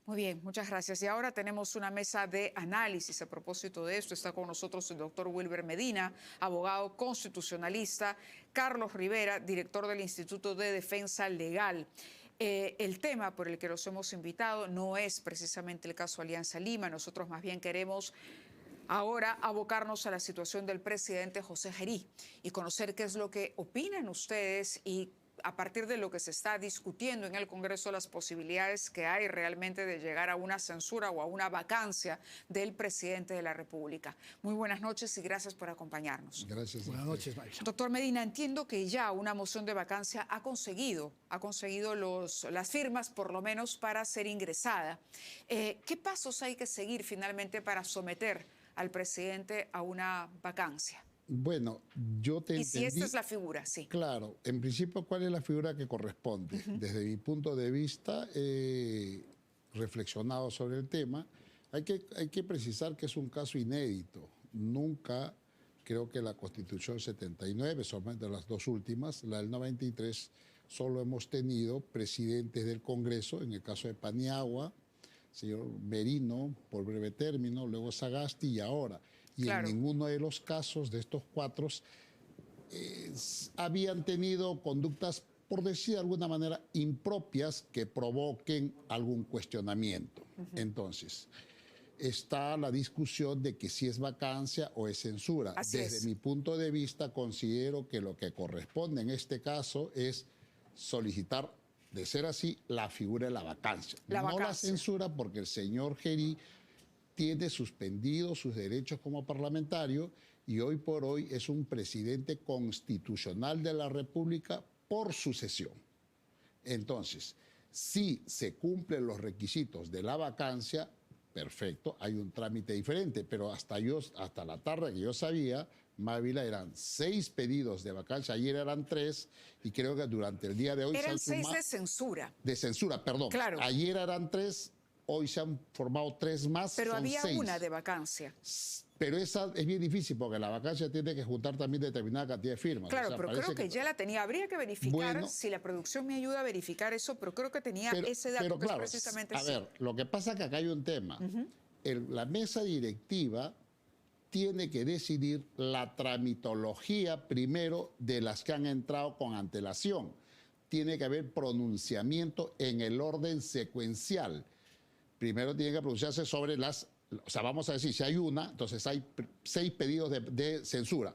Muy bien, muchas gracias. Y ahora tenemos una mesa de análisis a propósito de esto. Está con nosotros el doctor Wilber Medina, abogado constitucionalista, Carlos Rivera, director del Instituto de Defensa Legal. El tema por el que los hemos invitado no es precisamente el caso Alianza Lima. Nosotros más bien queremos ahora abocarnos a la situación del presidente José Gerí y conocer qué es lo que opinan ustedes y a partir de lo que se está discutiendo en el Congreso, las posibilidades que hay realmente de llegar a una censura o a una vacancia del presidente de la República. Muy buenas noches y gracias por acompañarnos. Gracias. Buenas noches, María. Doctor Medina, entiendo que ya una moción de vacancia ha conseguido las firmas, por lo menos, para ser ingresada. ¿Qué pasos hay que seguir finalmente para someter al presidente a una vacancia? Bueno, yo te entendí. Y si esta es la figura, sí. Claro, en principio, ¿cuál es la figura que corresponde? Desde mi punto de vista, reflexionado sobre el tema, hay que precisar que es un caso inédito. Nunca, creo que la Constitución 79, solamente las dos últimas, la del 93, solo hemos tenido presidentes del Congreso, en el caso de Paniagua, señor Merino, por breve término, luego Sagasti y ahora. Y claro, en ninguno de los casos de estos cuatro habían tenido conductas, por decir de alguna manera, impropias que provoquen algún cuestionamiento. Entonces, está la discusión de que si es vacancia o es censura. Desde mi punto de vista, considero que lo que corresponde en este caso es solicitar, de ser así, la figura de la vacancia. No la censura, porque el señor Gerí tiene suspendidos sus derechos como parlamentario y hoy por hoy es un presidente constitucional de la República por sucesión. Entonces, si se cumplen los requisitos de la vacancia, perfecto, hay un trámite diferente, pero hasta la tarde que yo sabía, Mávila, eran 6 pedidos de vacancia, ayer eran 3 y creo que durante el día de hoy eran 6 de censura. De censura, perdón. Claro. Ayer eran 3. Hoy se han formado 3 más. Pero son había 6. Una de vacancia. Pero esa es bien difícil porque la vacancia tiene que juntar también determinada cantidad de firmas. Claro, pero creo que ya la tenía. Habría que verificar, si la producción me ayuda a verificar eso, pero creo que tenía ese dato, pero claro, es precisamente a ver, lo que pasa es que acá hay un tema. La mesa directiva tiene que decidir la tramitología primero de las que han entrado con antelación. Tiene que haber pronunciamiento en el orden secuencial. Primero tiene que pronunciarse sobre o sea, vamos a decir, si hay una, entonces hay 6 pedidos de censura.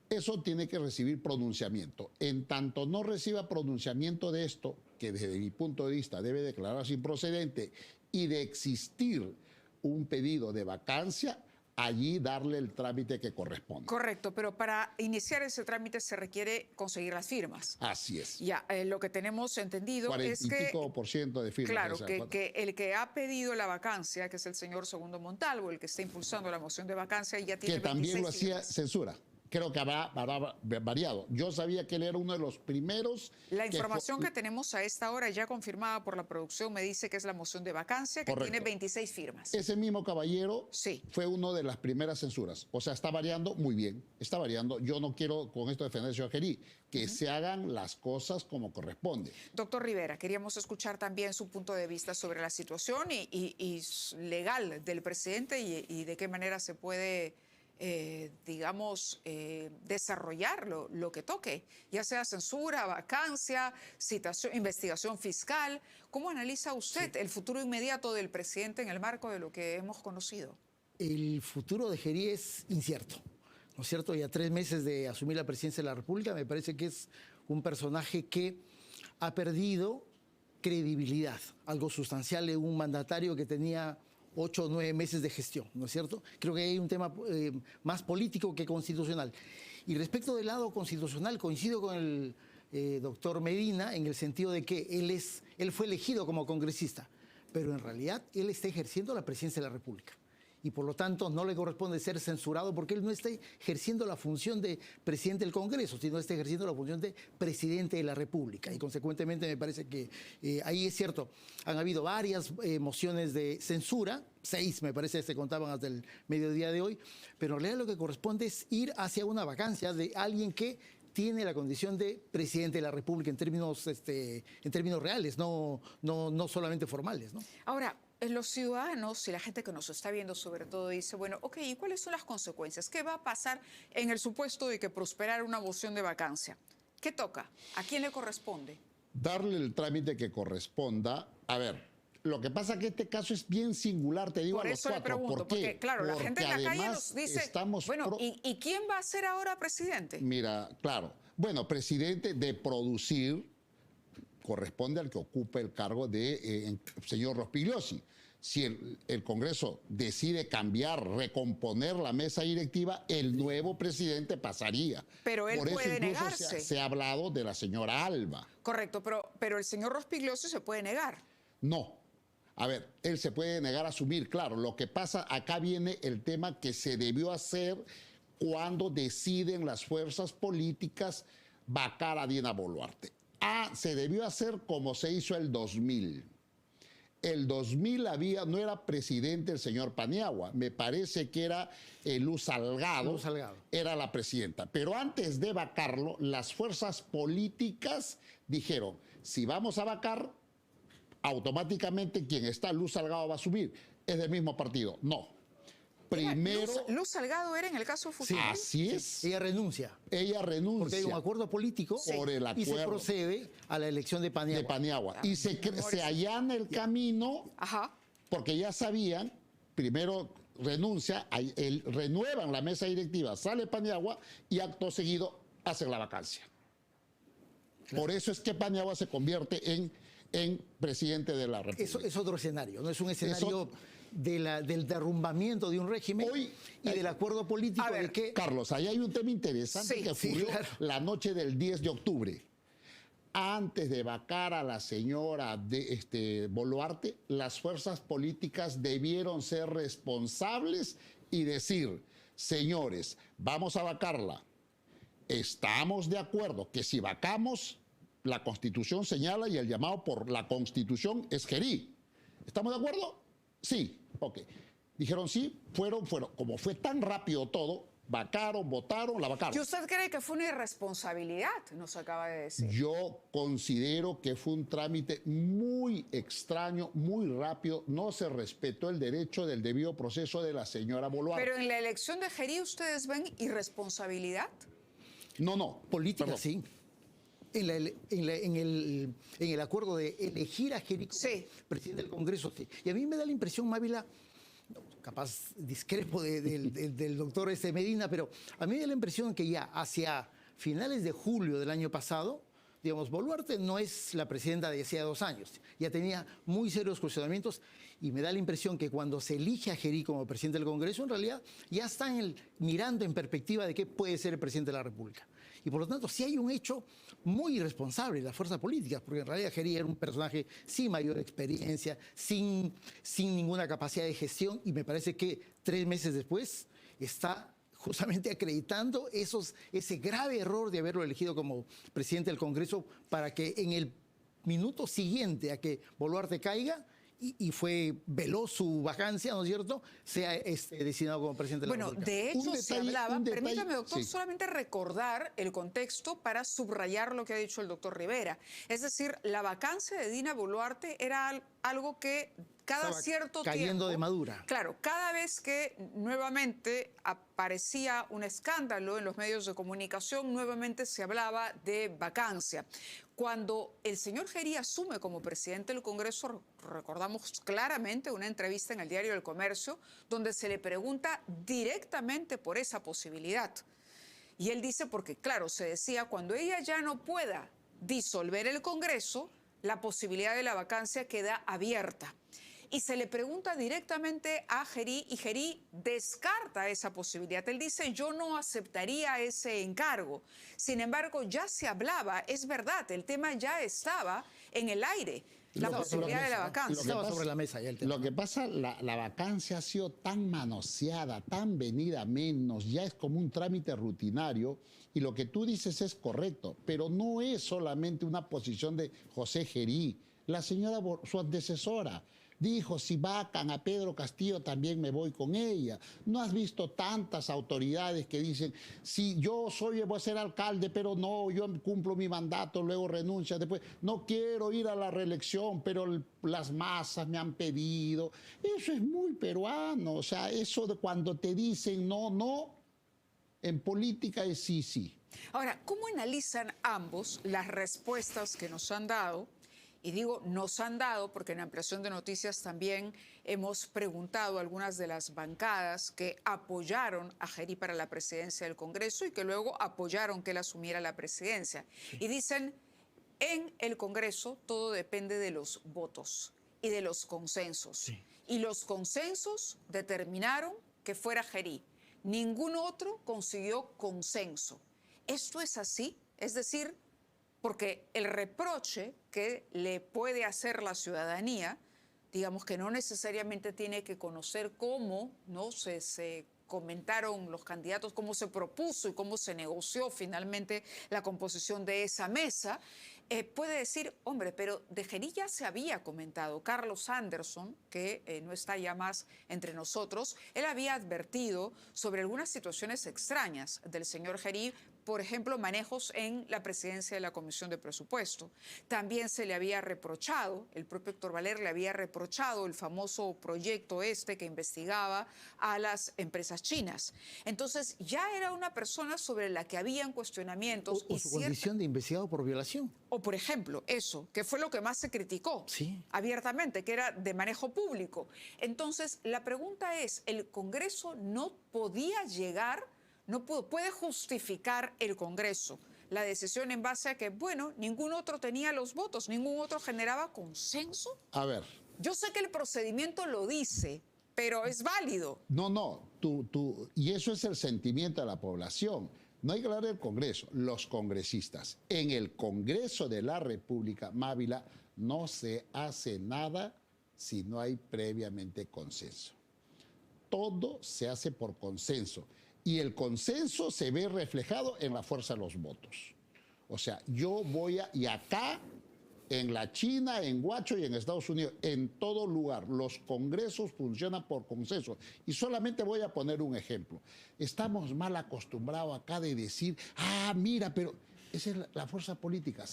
Eso tiene que recibir pronunciamiento. En tanto no reciba pronunciamiento de esto, que desde mi punto de vista debe declararse improcedente, y de existir un pedido de vacancia, allí darle el trámite que corresponde. Correcto, pero para iniciar ese trámite se requiere conseguir las firmas. Así es. Ya, lo que tenemos entendido es que... 40% de firmas. Claro, que el que ha pedido la vacancia, que es el señor Segundo Montalvo, el que está impulsando la moción de vacancia, ya tiene que también lo hacía firmas. Censura. Creo que habrá variado. Yo sabía que él era uno de los primeros. La información que tenemos a esta hora, ya confirmada por la producción, me dice que es la moción de vacancia, que tiene 26 firmas. Ese mismo caballero fue uno de las primeras censuras. O sea, está variando muy bien. Está variando. Yo no quiero con esto defender al señor Gerí, que se hagan las cosas como corresponde. Doctor Rivera, queríamos escuchar también su punto de vista sobre la situación y legal del presidente y de qué manera se puede... digamos, desarrollar lo que toque, ya sea censura, vacancia, investigación fiscal. ¿Cómo analiza usted el futuro inmediato del presidente en el marco de lo que hemos conocido? El futuro de Gerí es incierto, ¿no es cierto? Y a 3 meses de asumir la presidencia de la República, me parece que es un personaje que ha perdido credibilidad, algo sustancial de un mandatario que tenía 8 o 9 meses de gestión, ¿no es cierto? Creo que hay un tema más político que constitucional. Y respecto del lado constitucional, coincido con el doctor Medina en el sentido de que él fue elegido como congresista, pero en realidad él está ejerciendo la presidencia de la República. Y por lo tanto no le corresponde ser censurado porque él no está ejerciendo la función de presidente del Congreso, sino está ejerciendo la función de presidente de la República. Y consecuentemente me parece que ahí es cierto, han habido varias mociones de censura, 6 me parece que se contaban hasta el mediodía de hoy, pero en realidad lo que corresponde es ir hacia una vacancia de alguien que tiene la condición de presidente de la República en términos reales, no solamente formales, ¿no? Ahora, los ciudadanos y la gente que nos está viendo sobre todo dice, bueno, ok, ¿y cuáles son las consecuencias? ¿Qué va a pasar en el supuesto de que prosperara una moción de vacancia? ¿Qué toca? ¿A quién le corresponde? Darle el trámite que corresponda. A ver, lo que pasa es que este caso es bien singular, te digo Por a los eso le cuatro. pregunto, ¿Por qué? porque claro, la gente en la calle además nos dice, bueno, ¿y quién va a ser ahora presidente? Mira, claro, bueno, presidente de producir corresponde al que ocupe el cargo de señor Rospigliosi. Si el Congreso decide cambiar, recomponer la mesa directiva, el nuevo presidente pasaría. Pero él Por eso puede incluso negarse. se ha hablado de la señora Alba. Correcto, pero el señor Rospigliosi se puede negar. No. A ver, él se puede negar a asumir, claro. Lo que pasa, acá viene el tema que se debió hacer cuando deciden las fuerzas políticas vacar a Dina Boluarte. Se debió hacer como se hizo el 2000. El 2000 no era presidente el señor Paniagua, me parece que era Luz Salgado, era la presidenta. Pero antes de vacarlo, las fuerzas políticas dijeron, si vamos a vacar, automáticamente quien está, Luz Salgado, va a subir. Es del mismo partido. No. Primero... Luz Salgado era en el caso Fujimori. Sí, así es. Ella renuncia. Ella renuncia. Porque hay un acuerdo político y se procede a la elección de Paniagua. De Paniagua. Y se allana el camino, porque ya sabían, primero renuncia, renuevan la mesa directiva, sale Paniagua y acto seguido hacen la vacancia. Claro. Por eso es que Paniagua se convierte en presidente de la República. Eso es otro escenario, no es un escenario del derrumbamiento de un régimen y del acuerdo político de que... Carlos, ahí hay un tema interesante que ocurrió la noche del 10 de octubre. Antes de vacar a la señora Boluarte, las fuerzas políticas debieron ser responsables y decir, señores, vamos a vacarla. Estamos de acuerdo que si vacamos, la Constitución señala y el llamado por la Constitución es Gerí. ¿Estamos de acuerdo? Sí. Ok. Dijeron sí, fueron. Como fue tan rápido todo, vacaron, votaron, la vacaron. ¿Y usted cree que fue una irresponsabilidad? Nos acaba de decir. Yo considero que fue un trámite muy extraño, muy rápido. No se respetó el derecho del debido proceso de la señora Boluarte. Pero en la elección de Gerí, ¿ustedes ven irresponsabilidad? No. Política, perdón. Sí. En el acuerdo de elegir a Gerí como presidente del Congreso. Sí. Y a mí me da la impresión, Mávila, capaz discrepo del doctor Medina, pero a mí me da la impresión que ya hacia finales de julio del año pasado, digamos, Boluarte no es la presidenta de hacía 2 años. Ya tenía muy serios cuestionamientos y me da la impresión que cuando se elige a Gerí como presidente del Congreso, en realidad ya están mirando en perspectiva de qué puede ser el presidente de la República. Y por lo tanto, sí hay un hecho muy irresponsable de las fuerzas políticas, porque en realidad Gerí era un personaje sin mayor experiencia, sin ninguna capacidad de gestión, y me parece que 3 meses después está justamente acreditando ese grave error de haberlo elegido como presidente del Congreso para que en el minuto siguiente a que Boluarte caiga, y fue veloz su vacancia, ¿no es cierto?, sea designado como presidente de la República. Bueno, de hecho se hablaba, permítame, doctor, solamente recordar el contexto para subrayar lo que ha dicho el doctor Rivera. Es decir, la vacancia de Dina Boluarte era algo que cada cierto tiempo... Cayendo de madura. Claro, cada vez que nuevamente aparecía un escándalo en los medios de comunicación, nuevamente se hablaba de vacancia. Cuando el señor Gerí asume como presidente del Congreso, recordamos claramente una entrevista en el Diario del Comercio, donde se le pregunta directamente por esa posibilidad. Y él dice, porque claro, se decía, cuando ella ya no pueda disolver el Congreso, la posibilidad de la vacancia queda abierta. Y se le pregunta directamente a Gerí y Gerí descarta esa posibilidad. Él dice, yo no aceptaría ese encargo. Sin embargo, ya se hablaba, es verdad, el tema ya estaba en el aire, la posibilidad de la vacancia. Estaba sobre la mesa ya el tema. Lo que pasa, la vacancia ha sido tan manoseada, tan venida a menos, ya es como un trámite rutinario, y lo que tú dices es correcto, pero no es solamente una posición de José Gerí, la señora, su antecesora, dijo, si vacan a Pedro Castillo también me voy con ella. No has visto tantas autoridades que dicen, si yo voy a ser alcalde, pero no, yo cumplo mi mandato, luego renuncia, después no quiero ir a la reelección, pero las masas me han pedido. Eso es muy peruano, o sea, eso de cuando te dicen no, no, en política es sí, sí. Ahora, ¿cómo analizan ambos las respuestas que nos han dado? Y digo, nos han dado, porque en Ampliación de Noticias también hemos preguntado a algunas de las bancadas que apoyaron a Gerí para la presidencia del Congreso y que luego apoyaron que él asumiera la presidencia. Sí. Y dicen, en el Congreso todo depende de los votos y de los consensos. Sí. Y los consensos determinaron que fuera Gerí. Ningún otro consiguió consenso. ¿Esto es así? Es decir, porque el reproche que le puede hacer la ciudadanía, digamos que no necesariamente tiene que conocer cómo no se comentaron los candidatos, cómo se propuso y cómo se negoció finalmente la composición de esa mesa, puede decir, hombre, pero de Gerí ya se había comentado. Carlos Anderson, que no está ya más entre nosotros, él había advertido sobre algunas situaciones extrañas del señor Gerí, por ejemplo, manejos en la presidencia de la Comisión de Presupuesto. También se le había reprochado, el propio Héctor Valer le había reprochado el famoso proyecto que investigaba a las empresas chinas. Entonces, ya era una persona sobre la que habían cuestionamientos. O su condición de investigado por violación. O, por ejemplo, eso, que fue lo que más se criticó abiertamente, que era de manejo público. Entonces, la pregunta es, ¿el Congreso no podía llegar, no puede justificar el Congreso la decisión en base a que, bueno, ningún otro tenía los votos, ningún otro generaba consenso? A ver. Yo sé que el procedimiento lo dice, pero es válido. No, y eso es el sentimiento de la población. No hay que hablar del Congreso, los congresistas. En el Congreso de la República, Mávila, no se hace nada si no hay previamente consenso. Todo se hace por consenso. Y el consenso se ve reflejado en la fuerza de los votos. O sea, y acá, en la China, en Huacho y en Estados Unidos, en todo lugar, los congresos funcionan por consenso. Y solamente voy a poner un ejemplo. Estamos mal acostumbrados acá de decir, mira, pero esa es la fuerza política.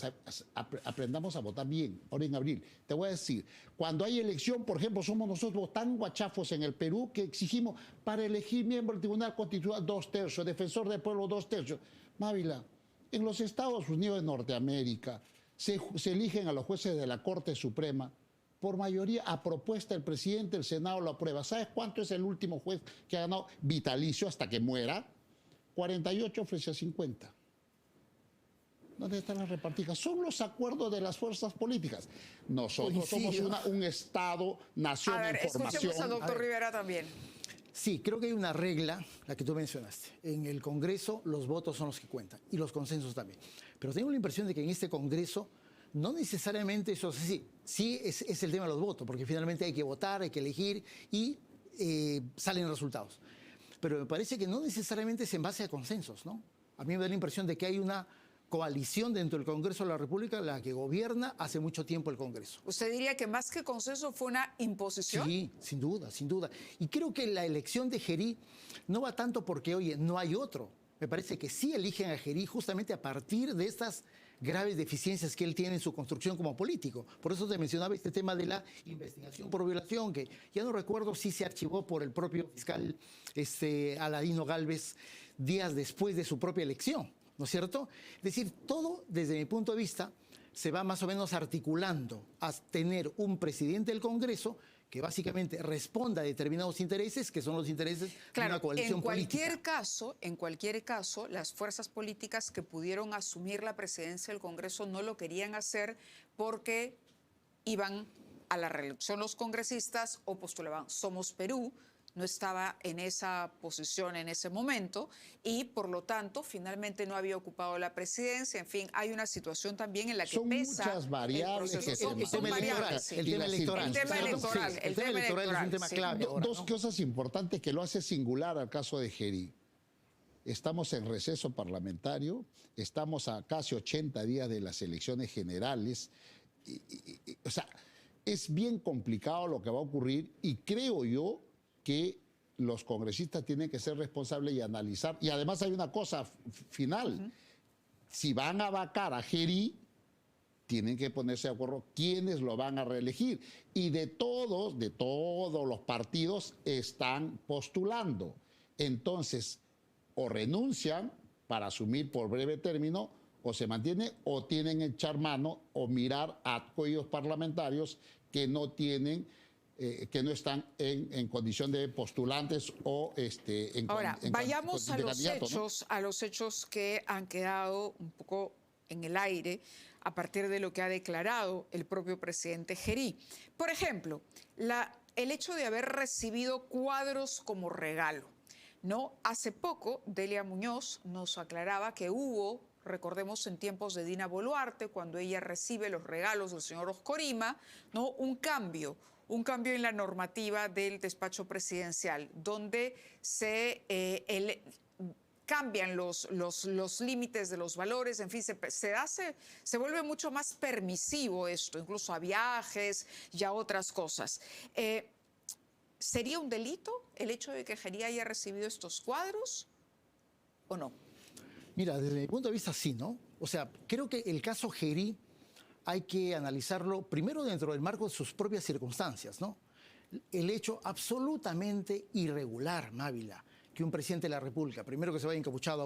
Aprendamos a votar bien, ahora en abril. Te voy a decir, cuando hay elección, por ejemplo, somos nosotros tan guachafos en el Perú que exigimos para elegir miembro del Tribunal Constitucional 2/3, defensor del pueblo 2/3. Mávila, en los Estados Unidos de Norteamérica se eligen a los jueces de la Corte Suprema por mayoría a propuesta del presidente, el Senado lo aprueba. ¿Sabes cuánto es el último juez que ha ganado vitalicio hasta que muera? 48 frente a 50. ¿Dónde están las repartidas? Son los acuerdos de las fuerzas políticas. Nosotros somos un Estado-nación en formación. Escuchemos al doctor Rivera también. Sí, creo que hay una regla, la que tú mencionaste. En el Congreso los votos son los que cuentan y los consensos también. Pero tengo la impresión de que en este Congreso no necesariamente eso es así. Sí es el tema de los votos, porque finalmente hay que votar, hay que elegir y salen resultados. Pero me parece que no necesariamente es en base a consensos, ¿no? A mí me da la impresión de que hay una coalición dentro del Congreso de la República, la que gobierna hace mucho tiempo el Congreso. ¿Usted diría que más que consenso fue una imposición? Sí, sin duda, sin duda. Y creo que la elección de Gerí no va tanto porque, oye, no hay otro. Me parece que sí eligen a Gerí justamente a partir de estas graves deficiencias que él tiene en su construcción como político. Por eso te mencionaba este tema de la investigación por violación, que ya no recuerdo si se archivó por el propio fiscal Aladino Gálvez días después de su propia elección, ¿no es cierto? Es decir, todo, desde mi punto de vista, se va más o menos articulando a tener un presidente del Congreso que básicamente responda a determinados intereses, que son los intereses de una coalición política. En cualquier caso, las fuerzas políticas que pudieron asumir la presidencia del Congreso no lo querían hacer porque iban a la reelección los congresistas o postulaban Somos Perú. No estaba en esa posición en ese momento y, por lo tanto, finalmente no había ocupado la presidencia. En fin, hay una situación también en la que son muchas variables. El tema electoral es un tema clave. Dos cosas importantes que lo hace singular al caso de Gerí. Estamos en receso parlamentario, estamos a casi 80 días de las elecciones generales. O sea, es bien complicado lo que va a ocurrir y creo yo que los congresistas tienen que ser responsables y analizar. Y además hay una cosa final. Si van a vacar a Gerí, tienen que ponerse de acuerdo quiénes lo van a reelegir. Y de todos los partidos están postulando. Entonces, o renuncian para asumir por breve término, o se mantiene, o tienen que echar mano o mirar a aquellos parlamentarios que no tienen, que no están en condición de postulantes o Ahora, vayamos a los hechos, ¿no? A los hechos que han quedado un poco en el aire a partir de lo que ha declarado el propio presidente Gerí. Por ejemplo, el hecho de haber recibido cuadros como regalo, ¿no? Hace poco, Delia Muñoz nos aclaraba que hubo, recordemos en tiempos de Dina Boluarte, cuando ella recibe los regalos del señor Oscorima, ¿no? Un cambio en la normativa del despacho presidencial, donde cambian los límites de los valores, en fin, se vuelve mucho más permisivo esto, incluso a viajes y a otras cosas. ¿Sería un delito el hecho de que Gerí haya recibido estos cuadros o no? Mira, desde mi punto de vista sí, ¿no? O sea, creo que el caso Gerí hay que analizarlo primero dentro del marco de sus propias circunstancias, ¿no? El hecho absolutamente irregular, Mávila, que un presidente de la República, primero que se vaya encapuchado a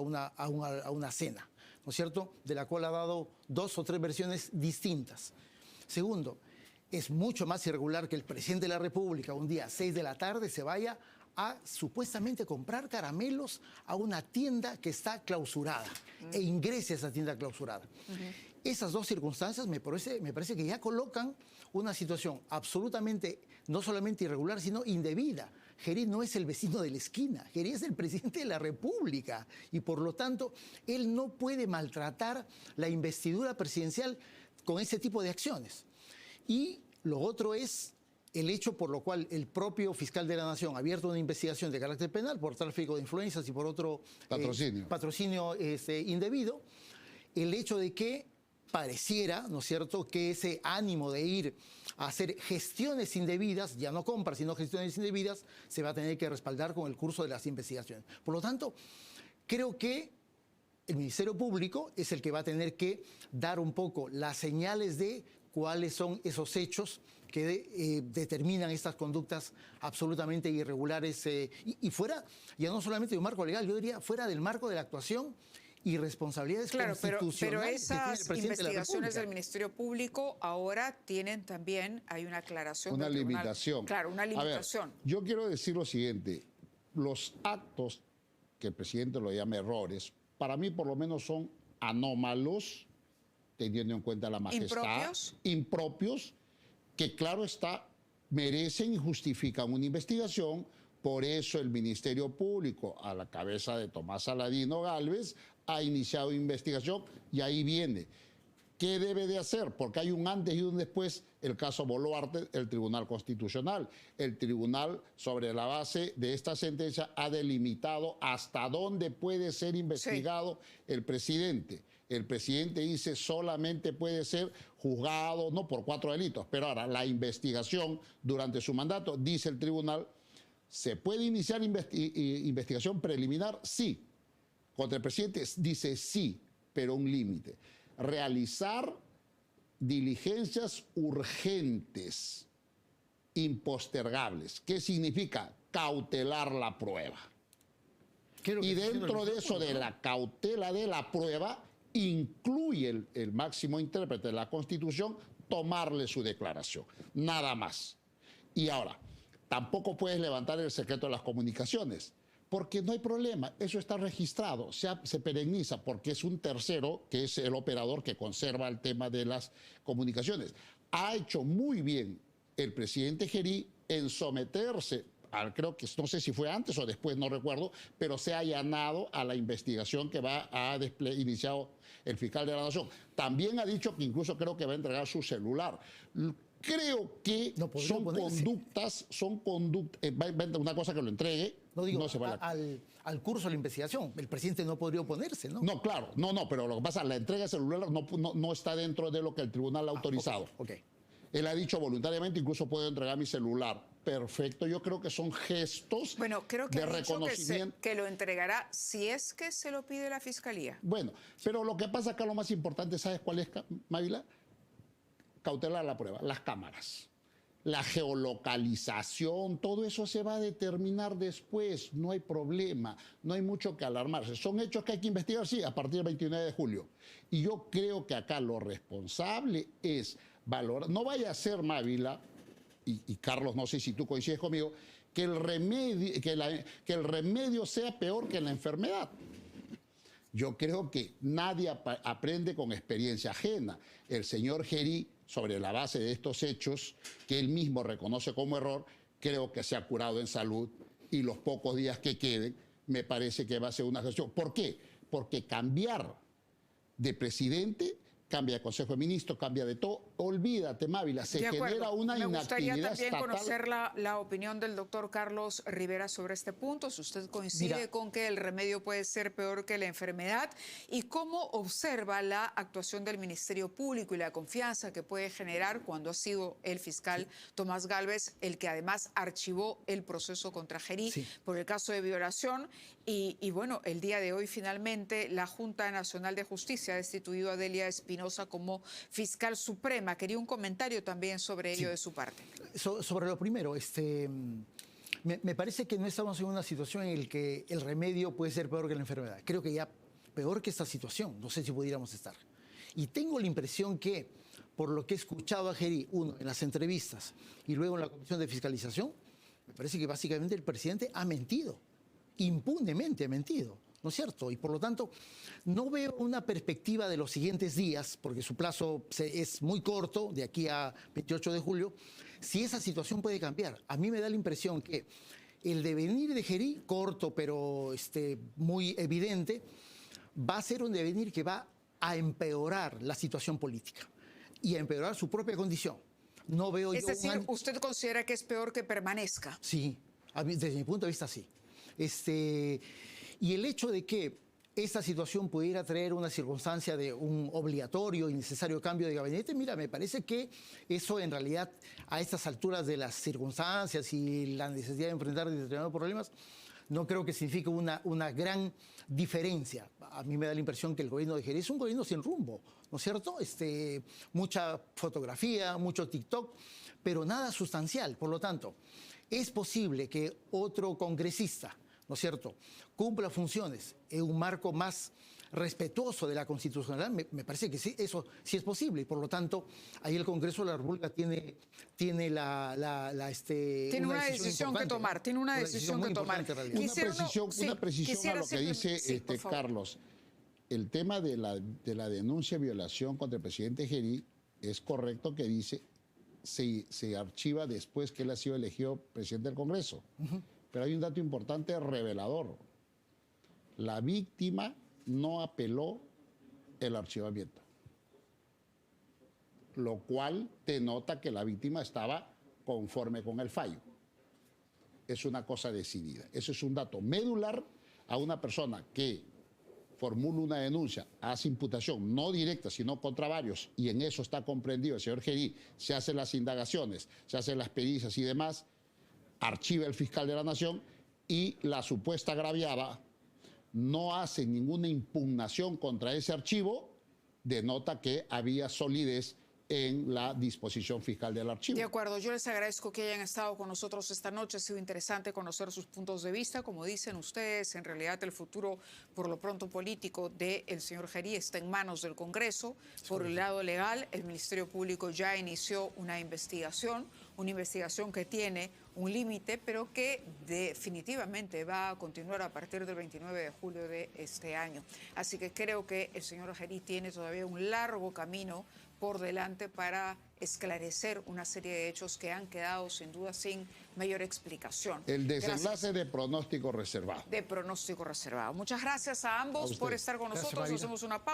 una cena, ¿no es cierto?, de la cual ha dado 2 o 3 versiones distintas. Segundo, es mucho más irregular que el presidente de la República un día a 6 de la tarde se vaya a supuestamente comprar caramelos a una tienda que está clausurada e ingrese a esa tienda clausurada. Esas 2 circunstancias me parece que ya colocan una situación absolutamente, no solamente irregular, sino indebida. Gerí no es el vecino de la esquina, Gerí es el presidente de la República y por lo tanto él no puede maltratar la investidura presidencial con ese tipo de acciones. Y lo otro es el hecho por lo cual el propio fiscal de la Nación ha abierto una investigación de carácter penal por tráfico de influencias y por otro patrocinio indebido. El hecho de que pareciera, ¿no es cierto?, que ese ánimo de ir a hacer gestiones indebidas, ya no compras, sino gestiones indebidas, se va a tener que respaldar con el curso de las investigaciones. Por lo tanto, creo que el Ministerio Público es el que va a tener que dar un poco las señales de cuáles son esos hechos que determinan estas conductas absolutamente irregulares y fuera, ya no solamente de un marco legal, yo diría fuera del marco de la actuación y responsabilidades constitucionales. Pero esas investigaciones del Ministerio Público ahora tienen también, hay una aclaración. Una limitación. Claro, una limitación. A ver, yo quiero decir lo siguiente, los actos que el presidente lo llama errores, para mí por lo menos son anómalos, teniendo en cuenta la majestad. Impropios, que claro está, merecen y justifican una investigación. Por eso el Ministerio Público, a la cabeza de Tomás Saladino Gálvez, ha iniciado investigación y ahí viene. ¿Qué debe de hacer? Porque hay un antes y un después. El caso Boluarte, el Tribunal Constitucional. El Tribunal, sobre la base de esta sentencia, ha delimitado hasta dónde puede ser investigado el presidente. El presidente dice solamente puede ser juzgado, no por 4 delitos, pero ahora la investigación durante su mandato, dice el tribunal, ¿se puede iniciar investigación preliminar? Sí. Contra el presidente dice sí, pero un límite. Realizar diligencias urgentes, impostergables. ¿Qué significa? Cautelar la prueba. Y dentro de eso, de la cautela de la prueba, incluye el máximo intérprete de la Constitución tomarle su declaración. Nada más. Y ahora, tampoco puedes levantar el secreto de las comunicaciones, porque no hay problema, eso está registrado, se pereniza, porque es un tercero, que es el operador que conserva el tema de las comunicaciones. Ha hecho muy bien el presidente Gerí en someterse, creo que no sé si fue antes o después, no recuerdo, pero se ha allanado a la investigación que ha iniciado el fiscal de la Nación. También ha dicho que incluso creo que va a entregar su celular. Creo que son conductas, una cosa que lo entregue. No digo, no se va al curso de la investigación, el presidente no podría oponerse, ¿no? No, claro, no, pero lo que pasa, la entrega de celular no está dentro de lo que el tribunal ha autorizado. Okay. Él ha dicho voluntariamente, incluso puedo entregar mi celular. Perfecto, yo creo que son gestos Bueno, creo que de ha dicho reconocimiento. que lo entregará si es que se lo pide la Fiscalía. Bueno, pero lo que pasa acá, lo más importante, ¿sabes cuál es, Mávila? Cautelar la prueba, las cámaras. La geolocalización, todo eso se va a determinar después, no hay problema, no hay mucho que alarmarse. Son hechos que hay que investigar, sí, a partir del 29 de julio. Y yo creo que acá lo responsable es valorar, no vaya a ser, Mávila, y Carlos, no sé si tú coincides conmigo, que el remedio sea peor que la enfermedad. Yo creo que nadie aprende con experiencia ajena. El señor Gerí, sobre la base de estos hechos, que él mismo reconoce como error, creo que se ha curado en salud y los pocos días que queden, me parece que va a ser una gestión. ¿Por qué? Porque cambiar de presidente cambia de Consejo de Ministros, cambia de todo. Olvídate, Mávila, se genera una Me gustaría inactividad también estatal. conocer la opinión del doctor Carlos Rivera sobre este punto, si usted coincide con que el remedio puede ser peor que la enfermedad y cómo observa la actuación del Ministerio Público y la confianza que puede generar cuando ha sido el fiscal Tomás Gálvez el que además archivó el proceso contra Gerí por el caso de violación. Y bueno, el día de hoy finalmente la Junta Nacional de Justicia ha destituido a Delia Espinosa como fiscal suprema. Quería un comentario también sobre ello de su parte. Sobre lo primero, me parece que no estamos en una situación en la que el remedio puede ser peor que la enfermedad. Creo que ya peor que esta situación, no sé si pudiéramos estar. Y tengo la impresión que, por lo que he escuchado a Gerí, uno, en las entrevistas y luego en la comisión de fiscalización, me parece que básicamente el presidente ha mentido. Impunemente ha mentido, ¿no es cierto? Y por lo tanto, no veo una perspectiva de los siguientes días, porque su plazo es muy corto, de aquí a 28 de julio, si esa situación puede cambiar. A mí me da la impresión que el devenir de Gerí, corto pero muy evidente, va a ser un devenir que va a empeorar la situación política y a empeorar su propia condición. No veo es decir, ¿usted considera que es peor que permanezca? Sí, desde mi punto de vista sí. Y el hecho de que esta situación pudiera traer una circunstancia de un obligatorio y necesario cambio de gabinete, mira, me parece que eso en realidad a estas alturas de las circunstancias y la necesidad de enfrentar determinados problemas, no creo que signifique una gran diferencia. A mí me da la impresión que el gobierno de Gerí es un gobierno sin rumbo, ¿no es cierto? Mucha fotografía, mucho TikTok, pero nada sustancial. Por lo tanto, es posible que otro congresista, ¿no es cierto?, cumpla funciones en un marco más respetuoso de la constitucionalidad. Me parece que sí, eso sí es posible. Y por lo tanto, ahí el Congreso de la República tiene una decisión que tomar. Tiene una decisión que tomar. Una precisión a lo que dice Carlos. El tema de la denuncia de violación contra el presidente Gerí es correcto que dice se archiva después que él ha sido elegido presidente del Congreso. Pero hay un dato importante revelador. La víctima no apeló el archivamiento, lo cual denota que la víctima estaba conforme con el fallo. Es una cosa decidida. Eso es un dato medular a una persona que formula una denuncia, hace imputación, no directa, sino contra varios, y en eso está comprendido el señor Gerí, se hacen las indagaciones, se hacen las pericias y demás, archiva el fiscal de la Nación y la supuesta agraviada no hace ninguna impugnación contra ese archivo, denota que había solidez en la disposición fiscal del archivo. De acuerdo, yo les agradezco que hayan estado con nosotros esta noche. Ha sido interesante conocer sus puntos de vista. Como dicen ustedes, en realidad el futuro, por lo pronto político, del señor Gerí está en manos del Congreso. Por el lado legal, el Ministerio Público ya inició una investigación que tiene un límite, pero que definitivamente va a continuar a partir del 29 de julio de este año. Así que creo que el señor Gerí tiene todavía un largo camino por delante para esclarecer una serie de hechos que han quedado sin duda sin mayor explicación. El desenlace de pronóstico reservado. Muchas gracias a ambos por estar con nosotros. Hacemos una pausa.